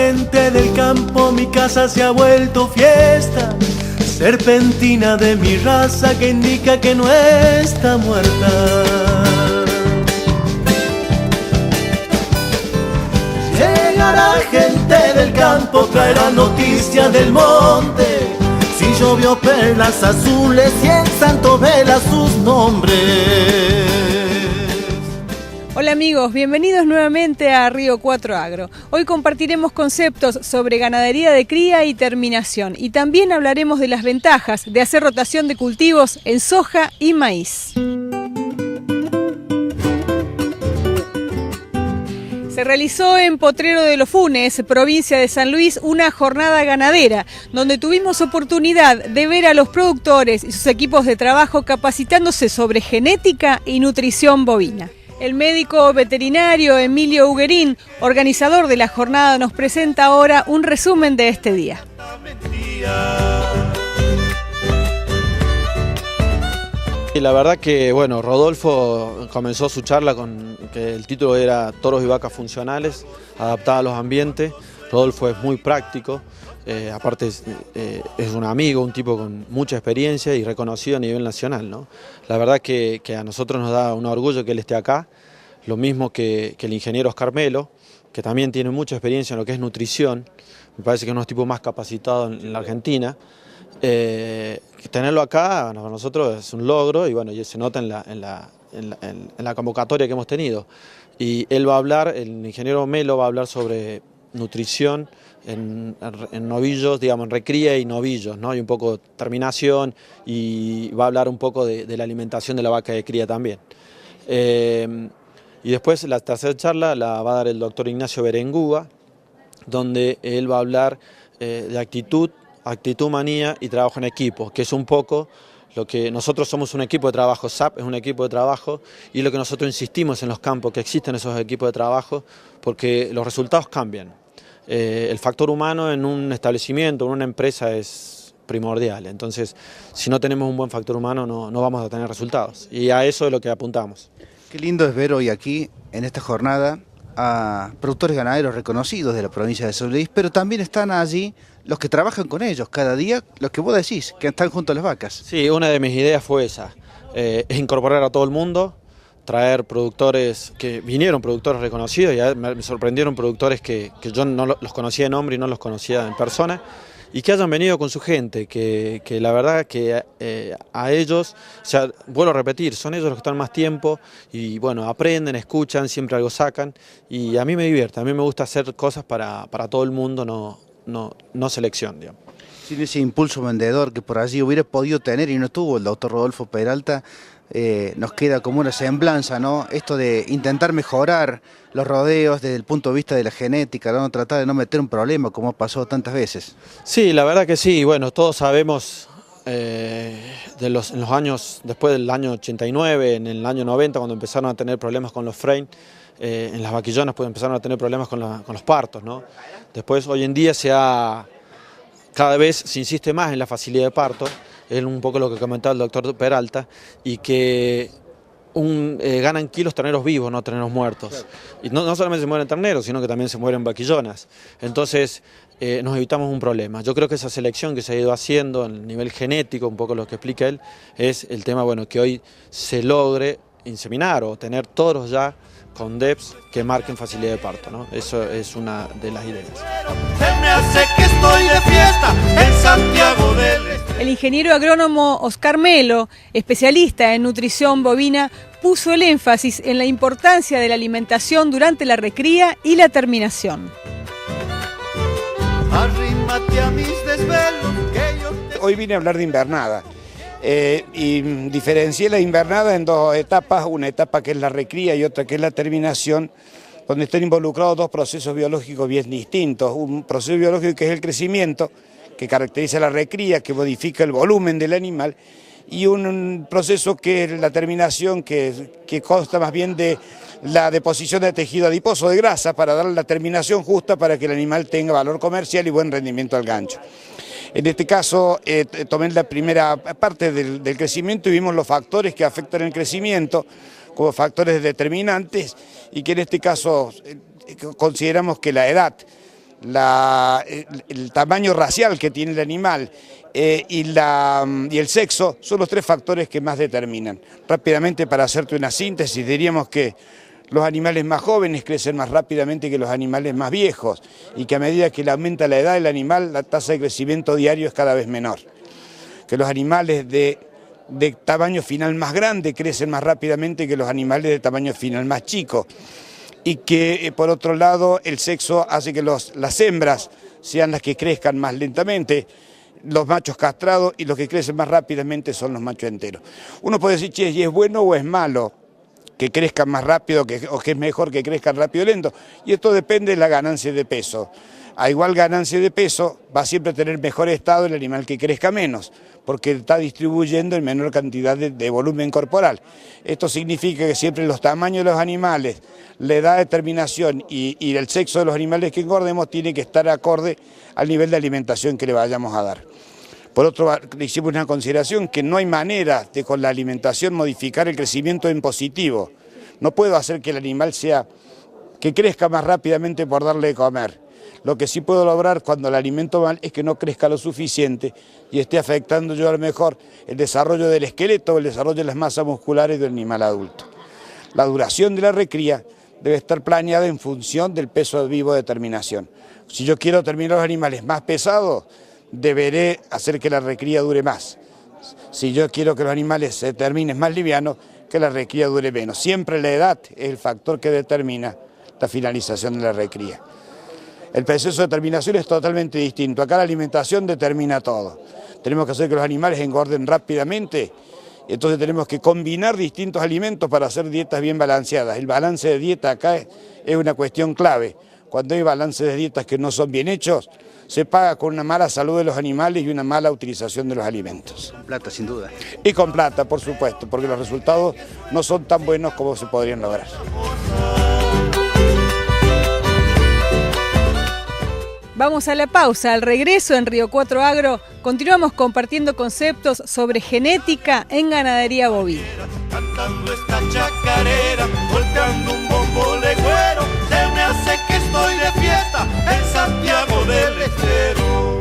gente del campo, mi casa se ha vuelto fiesta. Serpentina de mi raza que indica que no está muerta. Llegará gente del campo, traerá noticias del monte. Si llovió perlas azules y en Santo vela sus nombres. Hola amigos, bienvenidos nuevamente a Río 4 Agro. Hoy compartiremos conceptos sobre ganadería de cría y terminación y también hablaremos de las ventajas de hacer rotación de cultivos en soja y maíz. Se realizó en Potrero de los Funes, provincia de San Luis, una jornada ganadera, donde tuvimos oportunidad de ver a los productores y sus equipos de trabajo capacitándose sobre genética y nutrición bovina. El médico veterinario Emilio Huguerín, organizador de la jornada, nos presenta ahora un resumen de este día. Y la verdad que, bueno, Rodolfo comenzó su charla con que el título era Toros y vacas funcionales, adaptadas a los ambientes. Rodolfo es muy práctico, aparte es un amigo, un tipo con mucha experiencia y reconocido a nivel nacional, ¿no? La verdad que a nosotros nos da un orgullo que él esté acá, lo mismo que el ingeniero Oscar Melo, que también tiene mucha experiencia en lo que es nutrición. Me parece que es uno de los tipos más capacitados en la Argentina. Tenerlo acá para nosotros es un logro y bueno, se nota en la convocatoria que hemos tenido. Y él va a hablar, el ingeniero Melo va a hablar sobre nutrición en novillos, digamos, en recría y novillos, ¿no? Y un poco de terminación y va a hablar un poco de la alimentación de la vaca de cría también. Y después la tercera charla la va a dar el doctor Ignacio Berengúa, donde él va a hablar de actitud, manía y trabajo en equipo, que es un poco lo que nosotros somos. Un equipo de trabajo, SAP es un equipo de trabajo y lo que nosotros insistimos en los campos, que existen esos equipos de trabajo, porque los resultados cambian. El factor humano en un establecimiento, en una empresa es primordial, entonces si no tenemos un buen factor humano no vamos a tener resultados y a eso es lo que apuntamos. Qué lindo es ver hoy aquí, en esta jornada, a productores ganaderos reconocidos de la provincia de San Luis, pero también están allí los que trabajan con ellos cada día, los que vos decís, que están junto a las vacas. Sí, una de mis ideas fue esa, es incorporar a todo el mundo, traer productores que vinieron, productores reconocidos, y me sorprendieron productores que yo no los conocía de nombre y no los conocía en persona, y que hayan venido con su gente, que la verdad que a ellos, o sea, vuelvo a repetir, son ellos los que están más tiempo y bueno, aprenden, escuchan, siempre algo sacan y a mí me divierte, a mí me gusta hacer cosas para todo el mundo, no selección, digamos. Sin ese impulso vendedor que por allí hubiera podido tener y no tuvo el doctor Rodolfo Peralta, nos queda como una semblanza, ¿no? Esto de intentar mejorar los rodeos desde el punto de vista de la genética, ¿no? Tratar de no meter un problema como pasó tantas veces. Sí, la verdad que sí, bueno, todos sabemos en los años, después del año 89, en el año 90, cuando empezaron a tener problemas con los frame, en las vaquillonas pues empezaron a tener problemas con los partos, ¿no? Después, hoy en día cada vez se insiste más en la facilidad de parto, es un poco lo que comentaba el doctor Peralta, y que ganan kilos terneros vivos, no terneros muertos. Y no solamente se mueren terneros, sino que también se mueren vaquillonas. Entonces nos evitamos un problema. Yo creo que esa selección que se ha ido haciendo a nivel genético, un poco lo que explica él, es el tema, bueno, que hoy se logre inseminar o tener toros ya con DEPs que marquen facilidad de parto, ¿no? Eso es una de las ideas. Se me hace que estoy de fiesta en Santiago del Este. El ingeniero agrónomo Oscar Melo, especialista en nutrición bovina, puso el énfasis en la importancia de la alimentación durante la recría y la terminación. Arrímate a mis desvelos que yo te... Hoy vine a hablar de invernada. Y diferencié la invernada en dos etapas, una etapa que es la recría y otra que es la terminación, donde están involucrados dos procesos biológicos bien distintos. Un proceso biológico que es el crecimiento, que caracteriza la recría, que modifica el volumen del animal, y un proceso que es la terminación, que consta más bien de la deposición de tejido adiposo de grasa para darle la terminación justa para que el animal tenga valor comercial y buen rendimiento al gancho. En este caso tomé la primera parte del crecimiento y vimos los factores que afectan el crecimiento como factores determinantes y que en este caso consideramos que la edad el tamaño racial que tiene el animal y el sexo son los tres factores que más determinan. Rápidamente, para hacerte una síntesis, diríamos que los animales más jóvenes crecen más rápidamente que los animales más viejos y que a medida que aumenta la edad del animal, la tasa de crecimiento diario es cada vez menor. Que los animales de tamaño final más grande crecen más rápidamente que los animales de tamaño final más chico. Y que por otro lado el sexo hace que las hembras sean las que crezcan más lentamente, los machos castrados, y los que crecen más rápidamente son los machos enteros. Uno puede decir, che, ¿y es bueno o es malo que crezcan más rápido o que es mejor que crezcan rápido o lento? Y esto depende de la ganancia de peso. A igual ganancia de peso va siempre a tener mejor estado el animal que crezca menos, porque está distribuyendo en menor cantidad de volumen corporal. Esto significa que siempre los tamaños de los animales, la edad de terminación y el sexo de los animales que engordemos tiene que estar acorde al nivel de alimentación que le vayamos a dar. Por otro lado, hicimos una consideración que no hay manera de con la alimentación modificar el crecimiento en positivo. No puedo hacer que el animal que crezca más rápidamente por darle de comer. Lo que sí puedo lograr cuando el alimento mal es que no crezca lo suficiente y esté afectando yo a lo mejor el desarrollo del esqueleto o el desarrollo de las masas musculares del animal adulto. La duración de la recría debe estar planeada en función del peso vivo de terminación. Si yo quiero terminar los animales más pesados, deberé hacer que la recría dure más. Si yo quiero que los animales se terminen más livianos, que la recría dure menos. Siempre la edad es el factor que determina la finalización de la recría. El proceso de terminación es totalmente distinto. Acá la alimentación determina todo. Tenemos que hacer que los animales engorden rápidamente, entonces tenemos que combinar distintos alimentos para hacer dietas bien balanceadas. El balance de dieta acá es una cuestión clave. Cuando hay balances de dietas que no son bien hechos, se paga con una mala salud de los animales y una mala utilización de los alimentos. Con plata, sin duda. Y con plata, por supuesto, porque los resultados no son tan buenos como se podrían lograr. Vamos a la pausa. Al regreso en Río 4 Agro continuamos compartiendo conceptos sobre genética en ganadería bovina. Cantando esta chacarera, volteando un bombo legüero, se me hace que estoy de fiesta en Santiago del Estero.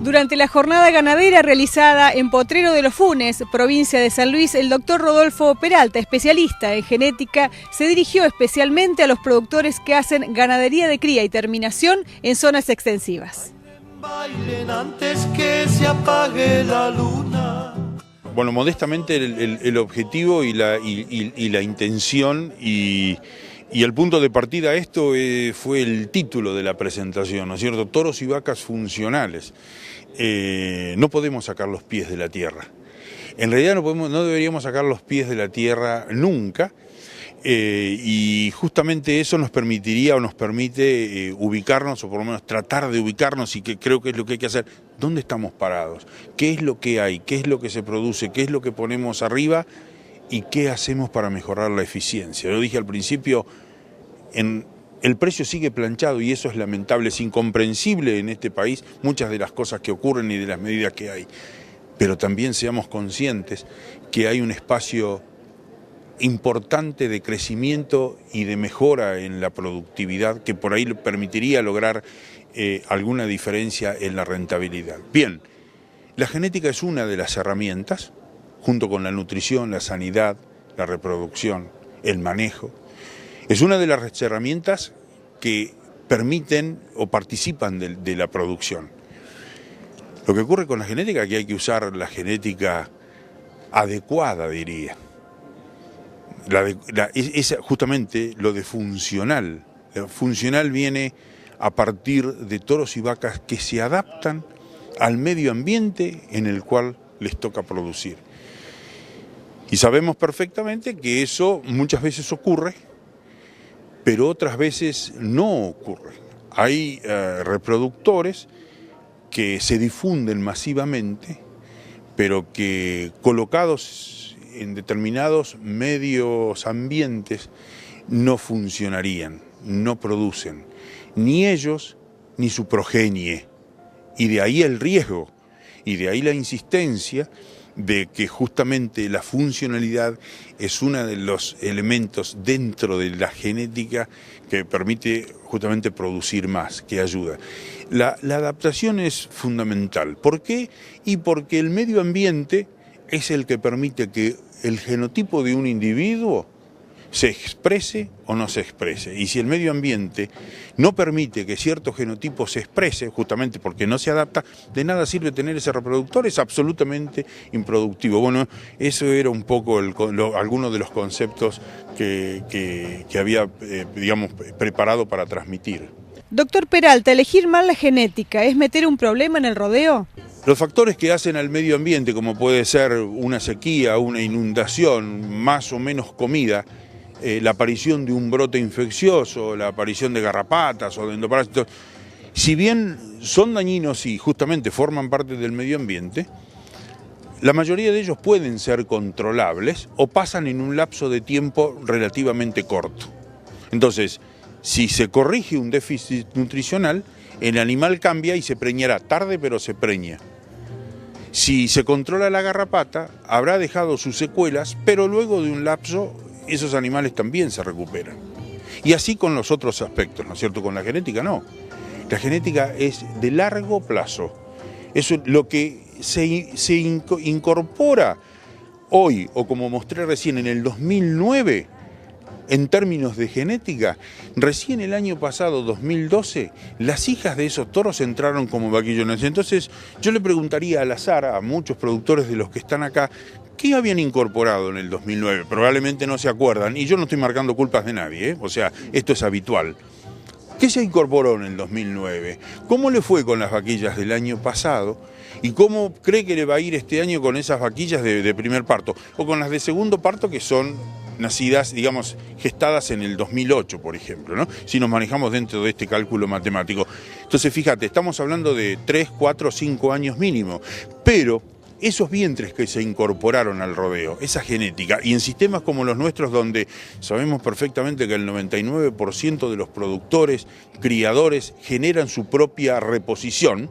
Durante la jornada ganadera realizada en Potrero de los Funes, provincia de San Luis, el doctor Rodolfo Peralta, especialista en genética, se dirigió especialmente a los productores que hacen ganadería de cría y terminación en zonas extensivas. Bailen antes que se apague la luna. Bueno, modestamente el objetivo y la intención y el punto de partida a esto fue el título de la presentación, ¿no es cierto? Toros y vacas funcionales. No podemos sacar los pies de la tierra. En realidad no deberíamos sacar los pies de la tierra nunca, y justamente eso nos permitiría o nos permite ubicarnos, o por lo menos tratar de ubicarnos, y que creo que es lo que hay que hacer. ¿Dónde estamos parados? ¿Qué es lo que hay? ¿Qué es lo que se produce? ¿Qué es lo que ponemos arriba? ¿Y qué hacemos para mejorar la eficiencia? Yo dije al principio, el precio sigue planchado y eso es lamentable, es incomprensible en este país muchas de las cosas que ocurren y de las medidas que hay. Pero también seamos conscientes que hay un espacio importante de crecimiento y de mejora en la productividad que por ahí permitiría lograr alguna diferencia en la rentabilidad. Bien, la genética es una de las herramientas, junto con la nutrición, la sanidad, la reproducción, el manejo. Es una de las herramientas que permiten o participan de la producción. Lo que ocurre con la genética es que hay que usar la genética adecuada, diría. Es justamente lo de funcional. Funcional viene a partir de toros y vacas que se adaptan al medio ambiente en el cual les toca producir. Y sabemos perfectamente que eso muchas veces ocurre, pero otras veces no ocurre. Hay reproductores que se difunden masivamente, pero que colocados en determinados medios ambientes no funcionarían, no producen, ni ellos ni su progenie. Y de ahí el riesgo, y de ahí la insistencia de que justamente la funcionalidad es uno de los elementos dentro de la genética que permite justamente producir más, que ayuda. La adaptación es fundamental. ¿Por qué? Y porque el medio ambiente es el que permite que el genotipo de un individuo se exprese o no se exprese. Y si el medio ambiente no permite que cierto genotipo se exprese, justamente porque no se adapta, de nada sirve tener ese reproductor, es absolutamente improductivo. Bueno, eso era un poco algunos de los conceptos que había, digamos, preparado para transmitir. Doctor Peralta, ¿elegir mal la genética es meter un problema en el rodeo? Los factores que hacen al medio ambiente, como puede ser una sequía, una inundación, más o menos comida, la aparición de un brote infeccioso, la aparición de garrapatas o de endoparásitos, si bien son dañinos y justamente forman parte del medio ambiente, la mayoría de ellos pueden ser controlables o pasan en un lapso de tiempo relativamente corto. Entonces, si se corrige un déficit nutricional, el animal cambia y se preñará tarde, pero se preña. Si se controla la garrapata, habrá dejado sus secuelas, pero luego de un lapso esos animales también se recuperan. Y así con los otros aspectos, ¿no es cierto? Con la genética no. La genética es de largo plazo. Eso es lo que se incorpora hoy, o como mostré recién en el 2009, en términos de genética, recién el año pasado, 2012, las hijas de esos toros entraron como vaquillones. Entonces yo le preguntaría al azar a muchos productores de los que están acá, ¿qué habían incorporado en el 2009? Probablemente no se acuerdan, y yo no estoy marcando culpas de nadie, ¿eh? O sea, esto es habitual. ¿Qué se incorporó en el 2009? ¿Cómo le fue con las vaquillas del año pasado? ¿Y cómo cree que le va a ir este año con esas vaquillas de primer parto? O con las de segundo parto que son nacidas, digamos, gestadas en el 2008, por ejemplo, ¿no? Si nos manejamos dentro de este cálculo matemático. Entonces, fíjate, estamos hablando de 3, 4, 5 años mínimo, pero esos vientres que se incorporaron al rodeo, esa genética, y en sistemas como los nuestros donde sabemos perfectamente que el 99% de los productores, criadores, generan su propia reposición,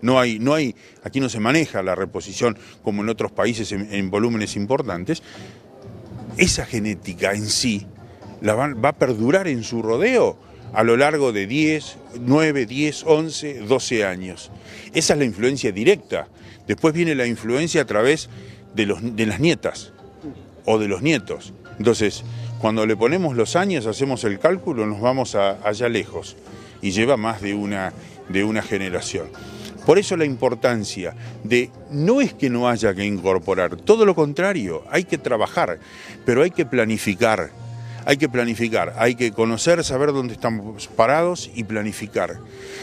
No hay, aquí no se maneja la reposición como en otros países en volúmenes importantes, esa genética en sí va a perdurar en su rodeo a lo largo de 10, 9, 10, 11, 12 años. Esa es la influencia directa. Después viene la influencia a través de las nietas o de los nietos. Entonces, cuando le ponemos los años, hacemos el cálculo, nos vamos allá lejos y lleva más de una generación. Por eso la importancia de, no es que no haya que incorporar, todo lo contrario, hay que trabajar, pero hay que planificar, hay que conocer, saber dónde estamos parados y planificar.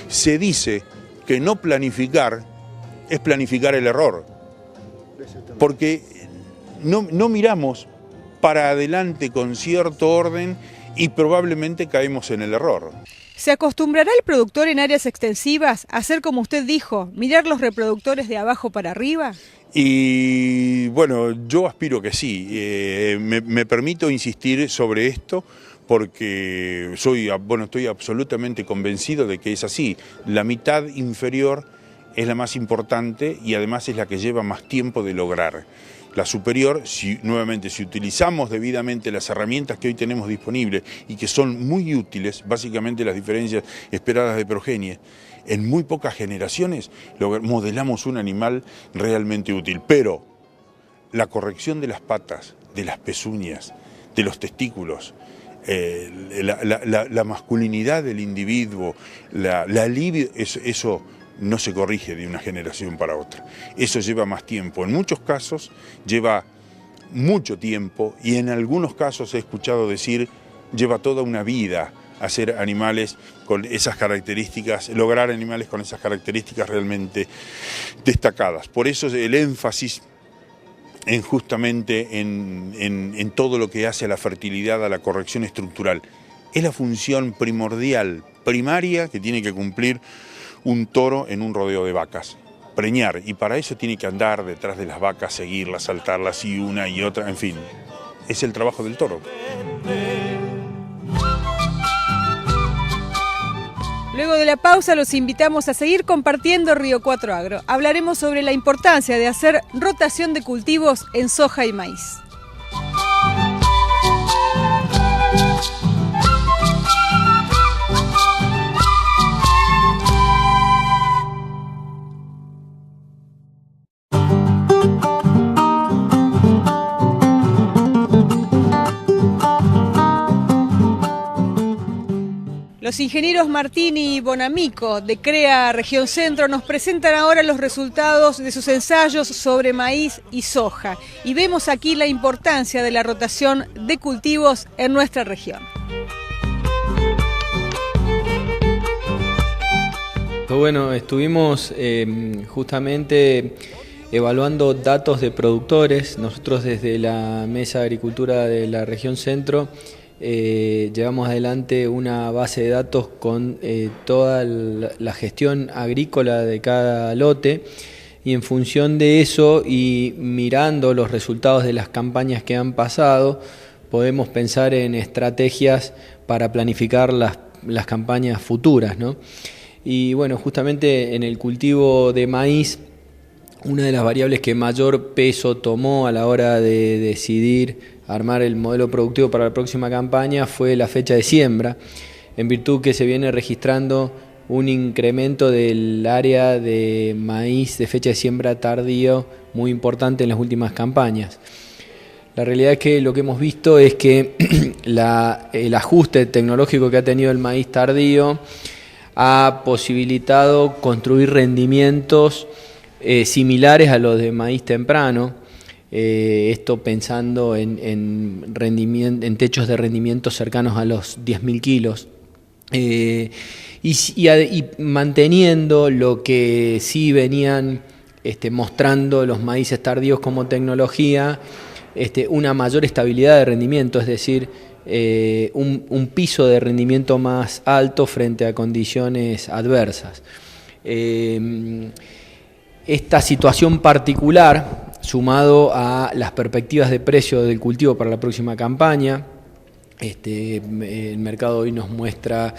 Se dice que no planificar es planificar el error, porque no miramos para adelante con cierto orden y probablemente caemos en el error. ¿Se acostumbrará el productor en áreas extensivas a hacer como usted dijo, mirar los reproductores de abajo para arriba? Y bueno, yo aspiro que sí. Me permito insistir sobre esto porque estoy absolutamente convencido de que es así. La mitad inferior es la más importante y además es la que lleva más tiempo de lograr. La superior, si utilizamos debidamente las herramientas que hoy tenemos disponibles y que son muy útiles, básicamente las diferencias esperadas de progenie, en muy pocas generaciones modelamos un animal realmente útil. Pero la corrección de las patas, de las pezuñas, de los testículos, la masculinidad del individuo, la libido, eso no se corrige de una generación para otra. Eso lleva más tiempo. En muchos casos lleva mucho tiempo y en algunos casos he escuchado decir lleva toda una vida hacer animales con esas características, lograr animales con esas características realmente destacadas. Por eso el énfasis justamente en todo lo que hace a la fertilidad, a la corrección estructural. Es la función primordial, primaria, que tiene que cumplir un toro en un rodeo de vacas, preñar, y para eso tiene que andar detrás de las vacas, seguirlas, saltarlas y una y otra, en fin, es el trabajo del toro. Luego de la pausa los invitamos a seguir compartiendo Río 4 Agro. Hablaremos sobre la importancia de hacer rotación de cultivos en soja y maíz. Los ingenieros Martini y Bonamico de CREA Región Centro nos presentan ahora los resultados de sus ensayos sobre maíz y soja y vemos aquí la importancia de la rotación de cultivos en nuestra región. Bueno, estuvimos justamente evaluando datos de productores. Nosotros desde la Mesa de Agricultura de la Región Centro llevamos adelante una base de datos con toda la gestión agrícola de cada lote, y en función de eso y mirando los resultados de las campañas que han pasado, podemos pensar en estrategias para planificar las campañas futuras, ¿no? Y bueno, justamente en el cultivo de maíz, una de las variables que mayor peso tomó a la hora de decidir armar el modelo productivo para la próxima campaña fue la fecha de siembra, en virtud que se viene registrando un incremento del área de maíz de fecha de siembra tardío muy importante en las últimas campañas. La realidad es que lo que hemos visto es que el ajuste tecnológico que ha tenido el maíz tardío ha posibilitado construir rendimientos similares a los de maíz temprano. Esto pensando en techos de rendimiento cercanos a los 10.000 kilos y manteniendo lo que sí venían mostrando los maíces tardíos como tecnología, una mayor estabilidad de rendimiento, es decir, un piso de rendimiento más alto frente a condiciones adversas. Esta situación particular, sumado a las perspectivas de precio del cultivo para la próxima campaña, el mercado hoy nos muestra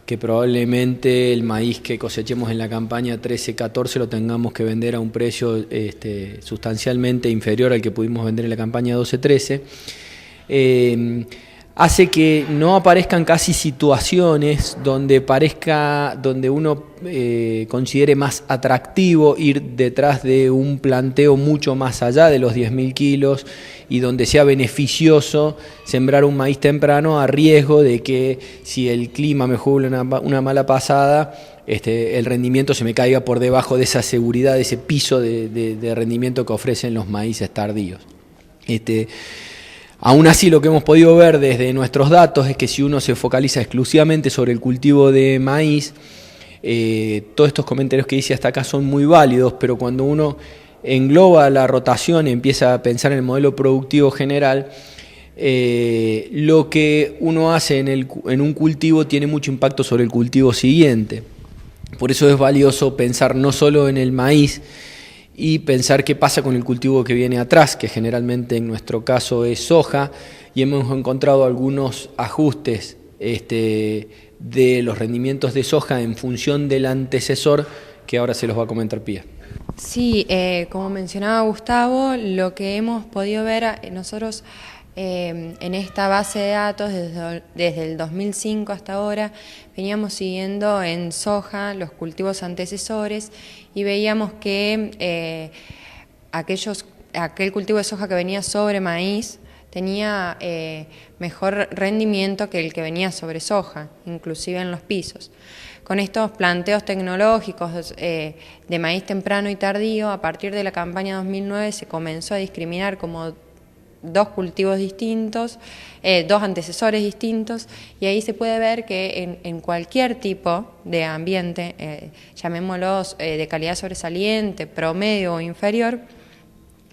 que probablemente el maíz que cosechemos en la campaña 13-14 lo tengamos que vender a un precio sustancialmente inferior al que pudimos vender en la campaña 12-13, hace que no aparezcan casi situaciones donde uno considere más atractivo ir detrás de un planteo mucho más allá de los 10.000 kilos y donde sea beneficioso sembrar un maíz temprano a riesgo de que si el clima me juega una mala pasada, el rendimiento se me caiga por debajo de esa seguridad, de ese piso de rendimiento que ofrecen los maíces tardíos. Aún así, lo que hemos podido ver desde nuestros datos es que si uno se focaliza exclusivamente sobre el cultivo de maíz, todos estos comentarios que hice hasta acá son muy válidos, pero cuando uno engloba la rotación y empieza a pensar en el modelo productivo general, lo que uno hace en un cultivo tiene mucho impacto sobre el cultivo siguiente. Por eso es valioso pensar no solo en el maíz, y pensar qué pasa con el cultivo que viene atrás, que generalmente en nuestro caso es soja, y hemos encontrado algunos ajustes de los rendimientos de soja en función del antecesor, que ahora se los va a comentar Pía. Sí, como mencionaba Gustavo, lo que hemos podido ver nosotros en esta base de datos desde el 2005 hasta ahora, veníamos siguiendo en soja los cultivos antecesores y veíamos que aquel cultivo de soja que venía sobre maíz tenía mejor rendimiento que el que venía sobre soja, inclusive en los pisos. Con estos planteos tecnológicos de maíz temprano y tardío, a partir de la campaña 2009 se comenzó a discriminar como dos cultivos distintos, dos antecesores distintos, y ahí se puede ver que en cualquier tipo de ambiente, llamémoslos de calidad sobresaliente, promedio o inferior,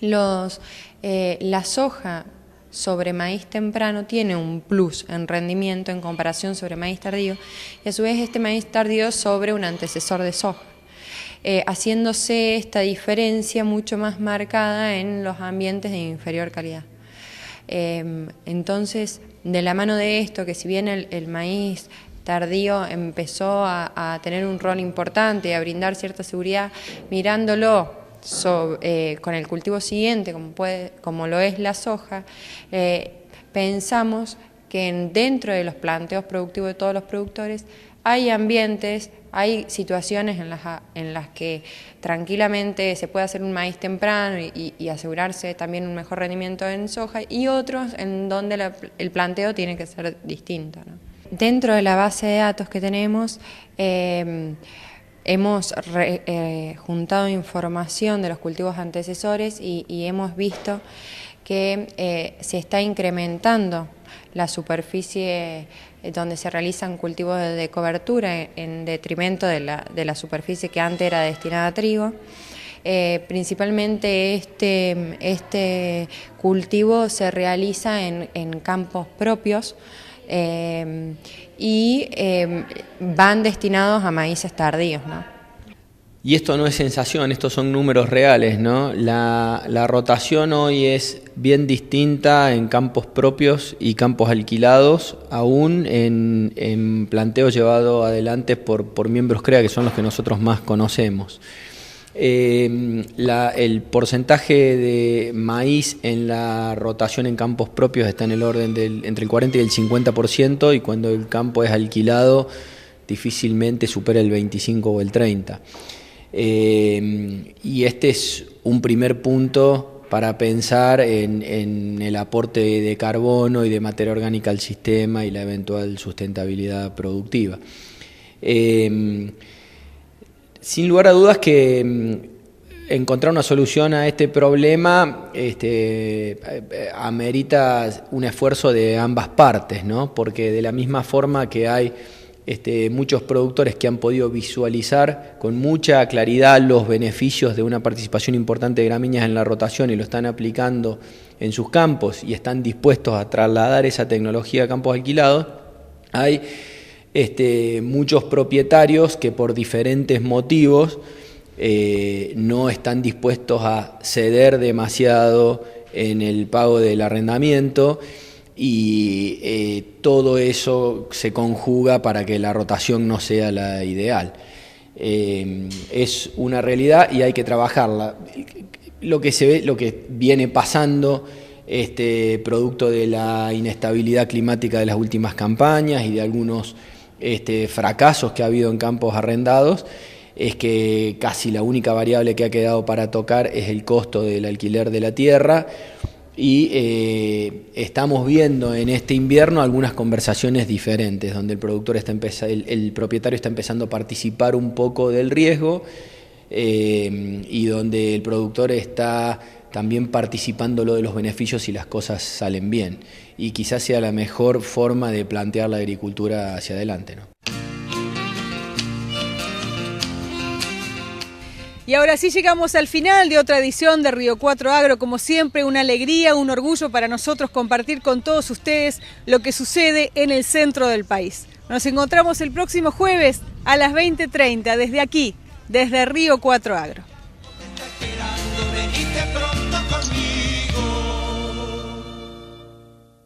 la soja sobre maíz temprano tiene un plus en rendimiento en comparación sobre maíz tardío, y a su vez este maíz tardío sobre un antecesor de soja, haciéndose esta diferencia mucho más marcada en los ambientes de inferior calidad. Entonces, de la mano de esto, que si bien el maíz tardío empezó a tener un rol importante, a brindar cierta seguridad, mirándolo con el cultivo siguiente, como lo es la soja, pensamos que dentro de los planteos productivos de todos los productores hay ambientes, hay situaciones en las que tranquilamente se puede hacer un maíz temprano y asegurarse también un mejor rendimiento en soja, y otros en donde el planteo tiene que ser distinto, ¿no? Dentro de la base de datos que tenemos, hemos juntado información de los cultivos antecesores y hemos visto que se está incrementando la superficie donde se realizan cultivos de cobertura en detrimento de la superficie que antes era destinada a trigo. Principalmente este cultivo se realiza en campos propios y van destinados a maíces tardíos, ¿no? Y esto no es sensación, estos son números reales, ¿no? La rotación hoy es bien distinta en campos propios y campos alquilados, aún en planteos llevados adelante por miembros CREA, que son los que nosotros más conocemos. El porcentaje de maíz en la rotación en campos propios está en el orden entre el 40 y el 50%, y cuando el campo es alquilado difícilmente supera el 25 o el 30%. Y este es un primer punto para pensar en el aporte de carbono y de materia orgánica al sistema y la eventual sustentabilidad productiva. Sin lugar a dudas que encontrar una solución a este problema amerita un esfuerzo de ambas partes, ¿no? Porque de la misma forma que hay muchos productores que han podido visualizar con mucha claridad los beneficios de una participación importante de gramíneas en la rotación y lo están aplicando en sus campos y están dispuestos a trasladar esa tecnología a campos alquilados, hay muchos propietarios que por diferentes motivos no están dispuestos a ceder demasiado en el pago del arrendamiento, y todo eso se conjuga para que la rotación no sea la ideal. Es una realidad y hay que trabajarla. Lo que se ve, lo que viene pasando, producto de la inestabilidad climática de las últimas campañas y de algunos fracasos que ha habido en campos arrendados, es que casi la única variable que ha quedado para tocar es el costo del alquiler de la tierra. Y estamos viendo en este invierno algunas conversaciones diferentes, donde el propietario está empezando a participar un poco del riesgo y donde el productor está también participando de los beneficios si las cosas salen bien. Y quizás sea la mejor forma de plantear la agricultura hacia adelante, ¿no? Y ahora sí llegamos al final de otra edición de Río 4 Agro. Como siempre, una alegría, un orgullo para nosotros compartir con todos ustedes lo que sucede en el centro del país. Nos encontramos el próximo jueves a las 20:30 desde aquí, desde Río 4 Agro.